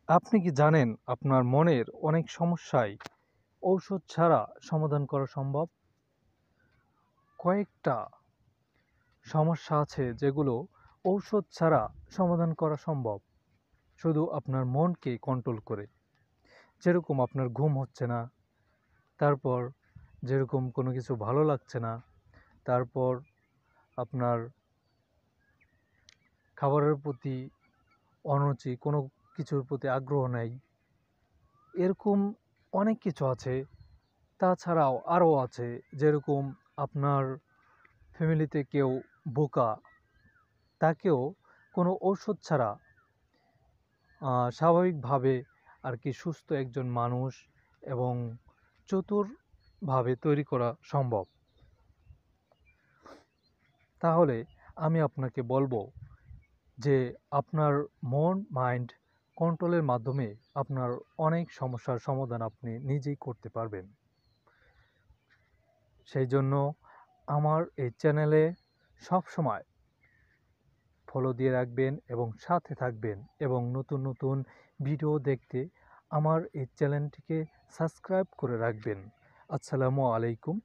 আপনি কি জানেন আপনার মনের অনেক সমস্যাই ঔষধ ছাড়া সমাধান করা সম্ভব? কয়েকটা সমস্যা আছে যেগুলো ঔষধ ছাড়া সমাধান করা সম্ভব শুধু আপনার মনকে কন্ট্রোল করে। যেরকম আপনার ঘুম হচ্ছে না, তারপর যেরকম কোনো কিছু ভালো লাগছে না, তারপর আপনার খাবারের প্রতি অরুচি, কোনো কিছুর প্রতি আগ্রহ নাই। এরকম অনেক কিছু আছে। তাছাড়াও আরও আছে, যেরকম আপনার ফ্যামিলিতে কেউ বোকা, তাকেও কোনো ঔষধ ছাড়া স্বাভাবিকভাবে আর কি সুস্থ একজন মানুষ এবং চতুরভাবে তৈরি করা সম্ভব। তাহলে আমি আপনাকে বলবো যে আপনার মাইন্ড কন্ট্রোলের মাধ্যমে আপনার অনেক সমস্যার সমাধান আপনি নিজেই করতে পারবেন। সেই জন্য আমার এই চ্যানেলে সবসময় ফলো দিয়ে রাখবেন এবং সাথে থাকবেন, এবং নতুন নতুন ভিডিও দেখতে আমার এই চ্যানেলটিকে সাবস্ক্রাইব করে রাখবেন। আসসালামু আলাইকুম।